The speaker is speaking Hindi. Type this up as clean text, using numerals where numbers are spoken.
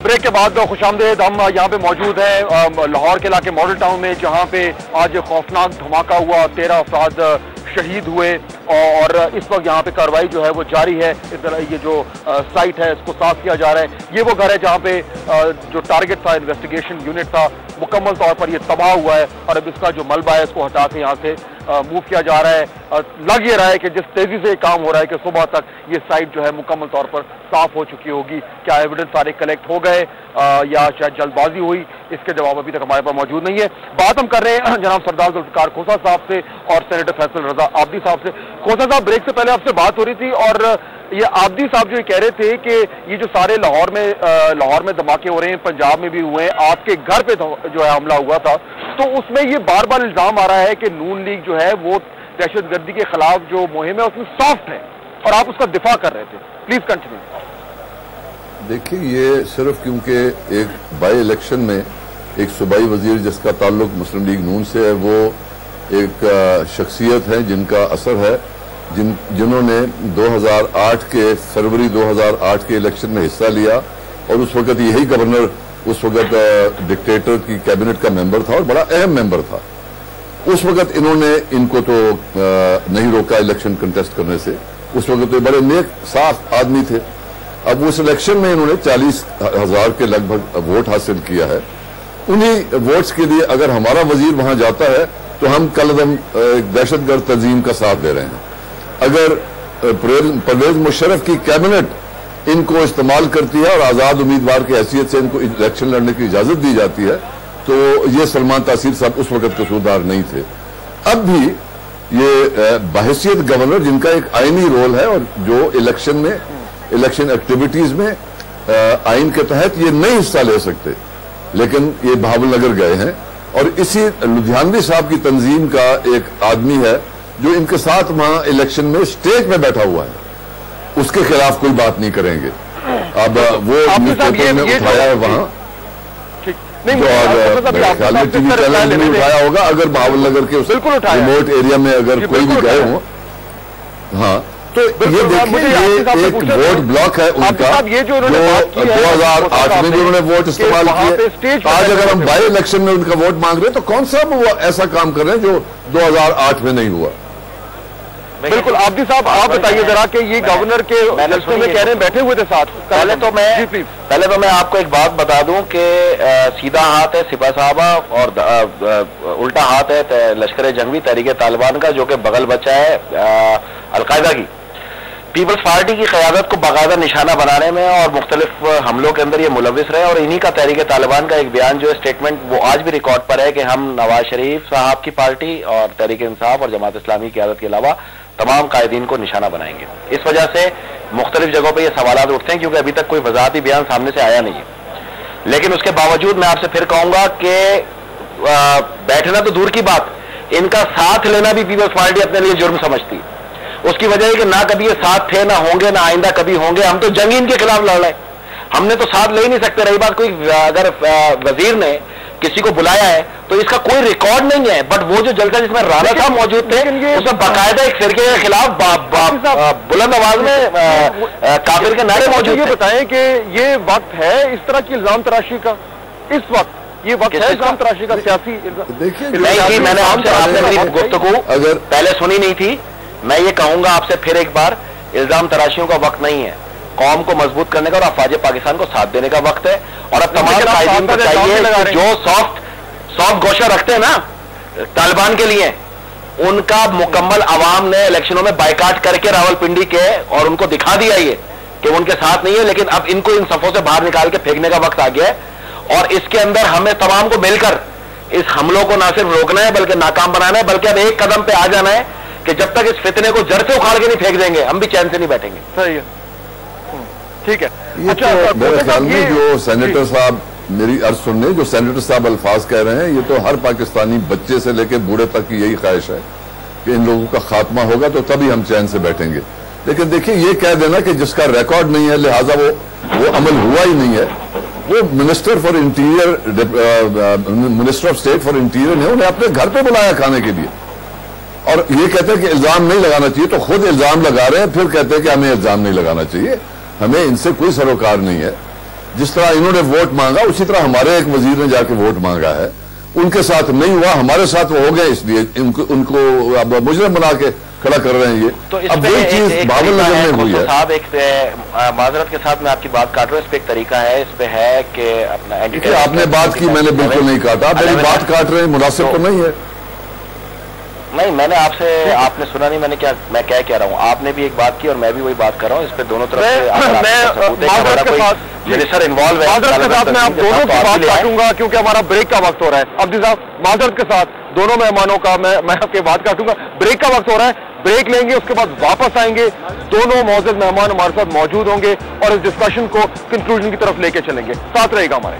ब्रेक के बाद खुशामदेद। हम यहाँ पे मौजूद हैं लाहौर के इलाके मॉडल टाउन में, जहाँ पे आज खौफनाक धमाका हुआ, 13 अफराद शहीद हुए और इस वक्त यहाँ पे कार्रवाई जो है वो जारी है। ये जो साइट है इसको साफ किया जा रहा है। ये वो घर है जहाँ पे जो टारगेट था, इन्वेस्टिगेशन यूनिट था, मुकम्मल तौर पर ये तबाह हुआ है और अब इसका जो मलबा है इसको हटा के यहाँ से मूव किया जा रहा है। लग ये रहा है कि जिस तेजी से काम हो रहा है कि सुबह तक ये साइट जो है मुकम्मल तौर पर साफ हो चुकी होगी। क्या एविडेंस सारे कलेक्ट हो गए या शायद जल्दबाजी हुई, इसके जवाब अभी तक हमारे पास मौजूद नहीं है। बात हम कर रहे हैं जनाब सरदार जुल्फिकार खोसा साहब से और सेनेटर फैसल रजा आबदी साहब से। खोसा साहब, ब्रेक से पहले आपसे बात हो रही थी और ये आबदी साहब जो कह रहे थे कि ये जो सारे लाहौर में धमाके हो रहे हैं, पंजाब में भी हुए हैं, आपके घर पे जो है हमला हुआ था, तो उसमें ये बार बार इल्जाम आ रहा है कि नून लीग जो है वो दहशतगर्दी के खिलाफ जो मुहिम है उसमें सॉफ्ट है और आप उसका दिफा कर रहे थे। Please continue. देखिए, ये सिर्फ क्योंकि एक बाई इलेक्शन में एक सूबाई वजीर जिसका ताल्लुक मुस्लिम लीग नून से है, वो एक शख्सियत है जिनका असर है, जिन्होंने 2008 के फरवरी 2008 के इलेक्शन में हिस्सा लिया और उस वक्त यही गवर्नर उस वक्त डिक्टेटर की कैबिनेट का मेंबर था और बड़ा अहम मेंबर था। उस वक्त इनको तो नहीं रोका इलेक्शन कंटेस्ट करने से। उस वक्त तो बड़े नेक साफ आदमी थे। अब उस इलेक्शन में इन्होंने 40,000 के लगभग वोट हासिल किया है। उन्हीं वोट्स के लिए अगर हमारा वजीर वहां जाता है तो हम कलदम दहशतगर्द तंजीम का साथ दे रहे हैं। अगर परवेज मुशर्रफ की कैबिनेट इनको इस्तेमाल करती है और आजाद उम्मीदवार की हैसियत से इनको इलेक्शन लड़ने की इजाजत दी जाती है, तो ये सलमान तासीर साहब उस वक्त कसूरदार नहीं थे। अब भी ये बहैसियत गवर्नर, जिनका एक आईनी रोल है और जो इलेक्शन एक्टिविटीज में आइन के तहत ये नहीं हिस्सा ले सकते, लेकिन ये बहावलनगर गए हैं और इसी लुधियानवी साहब की तंजीम का एक आदमी है जो इनके साथ वहां इलेक्शन में स्टेज में बैठा हुआ है, उसके खिलाफ कोई बात नहीं करेंगे। अब वो न्यूज़पेपर में उठाया है वहां, और ख्याल में टीवी चैनल में उठाया होगा। अगर बहावलनगर के उस रिमोट एरिया में अगर कोई भी गए हो, हाँ, तो ये देखिए, ये एक वोट ब्लॉक है उनका, ये जो 2008 में भी उन्होंने वोट इस्तेमाल किए। आज अगर हम बाई इलेक्शन में उनका वोट मांग रहे हैं तो कौन सा वो ऐसा काम कर रहे हैं जो 2008 में नहीं हुआ। बिल्कुल। आबदी साहब, आप बताइए जरा कि ये गवर्नर के जलसों में कह रहे हैं बैठे हुए थे साथ। पहले तो मैं आपको एक बात बता दूं कि सीधा हाथ है सिपा साहबा और उल्टा हाथ है लश्कर जंगवी तहरीक तालिबान का, जो कि बगल बच्चा है अलकायदा की। पीपल्स पार्टी की क़यादत को बाकायदा निशाना बनाने में और मुख्तलिफ हमलों के अंदर ये मुलविस रहे और इन्हीं का तहरीक तालिबान का एक बयान जो है, स्टेटमेंट, वो आज भी रिकॉर्ड पर है कि हम नवाज शरीफ साहब की पार्टी और तहरीक इंसाफ और जमात इस्लामी की क़यादत के अलावा तमाम कायदीन को निशाना बनाएंगे। इस वजह से मुख्तलिफ जगहों पर ये सवाल उठते हैं क्योंकि अभी तक कोई वजाहती बयान सामने से आया नहीं है। लेकिन उसके बावजूद मैं आपसे फिर कहूंगा कि बैठना तो दूर की बात, इनका साथ लेना भी पीपल्स पार्टी अपने लिए जुर्म समझती है। उसकी वजह है कि ना कभी ये साथ थे, ना होंगे, ना आइंदा कभी होंगे। हम तो जंग इनके खिलाफ लड़ रहे हैं, हमने तो साथ ले ही नहीं सकते। रही बात, कोई अगर वजीर ने किसी को बुलाया है तो इसका कोई रिकॉर्ड नहीं है, बट वो जो जलसा जिसमें राणा साहब मौजूद थे उसमें बाकायदा एक फिरके के खिलाफ बुलंद आवाज में काफिर के नारे मौजूद। ये बताएं कि ये वक्त है इस तरह की इल्जाम तराशी का, इस वक्त ये वक्त है इल्जाम तराशी का, सियासी? देखिए, नहीं, मैंने आपने मेरी गुफ्तगू अगर पहले सुनी नहीं थी। मैं ये कहूंगा आपसे फिर एक बार, इल्जाम तराशियों का वक्त नहीं है, कौम को मजबूत करने का और अफवाज पाकिस्तान को साथ देने का वक्त है। और अब तमाम कायदीन को चाहिए जो सॉफ्ट गोशा रखते हैं ना तालिबान के लिए, उनका मुकम्मल अवाम ने इलेक्शनों में बाइकाट करके रावलपिंडी के और उनको दिखा दिया ये कि उनके साथ नहीं है। लेकिन अब इनको इन सफों से बाहर निकाल के फेंकने का वक्त आ गया है और इसके अंदर हमें तमाम को मिलकर इस हमलों को ना सिर्फ रोकना है बल्कि नाकाम बनाना है, बल्कि अब एक कदम पे आ जाना है कि जब तक इस फितने को जड़ से उखाड़ के नहीं फेंक देंगे हम भी चैन से नहीं बैठेंगे। सही है, ठीक है। अच्छा, मेरे ख्याल में जो सेनेटर साहब, मेरी अर्ज सुनने, जो सेनेटर साहब अल्फाज कह रहे हैं, ये तो हर पाकिस्तानी बच्चे से लेकर बूढ़े तक की यही ख्वाहिश है कि इन लोगों का खात्मा होगा तो तभी हम चैन से बैठेंगे। लेकिन देखिए, ये कह देना कि जिसका रिकॉर्ड नहीं है लिहाजा वो अमल हुआ ही नहीं है, वो minister for interior, minister of state for interior ने उन्हें अपने घर पे बुलाया खाने के लिए और ये कहते हैं कि इल्जाम नहीं लगाना चाहिए, तो खुद इल्जाम लगा रहे हैं, फिर कहते हैं कि हमें इल्जाम नहीं लगाना चाहिए। हमें इनसे कोई सरोकार नहीं है। जिस तरह इन्होंने वोट मांगा उसी तरह हमारे एक वजीर ने जाके वोट मांगा है, उनके साथ नहीं हुआ, हमारे साथ वो हो गए, इसलिए उनको अब मुजरिम बना के खड़ा कर रहे हैं। ये तो अब वही चीज बाबुल नगर में हुई है। साहब एक माजरत के साथ मैं आपकी बात काट रहा हूँ, इस पे एक तरीका है, इस पे है कि अपना आपने बात की, मैंने बिल्कुल नहीं काटा, मेरी बात काट रहे हैं, मुनासिब तो नहीं है। नहीं, मैंने आपने सुना नहीं, मैं क्या कह रहा हूँ, आपने भी एक बात की और मैं भी वही बात कर रहा हूँ। इस पे दोनों तरफ से मिनिस्टर इन्वॉल्व है, मैं आप दोनों की बात काटूंगा क्योंकि हमारा ब्रेक का वक्त हो रहा है। अब्दी साहब, माजरत के साथ दोनों मेहमानों का मैं आपकी बात काटूंगा, ब्रेक का वक्त हो रहा है, ब्रेक लेंगे, उसके बाद वापस आएंगे, दोनों मौजूद मेहमान हमारे साथ मौजूद होंगे और इस डिस्कशन को कंक्लूजन की तरफ लेके चलेंगे। साथ रहेगा हमारे।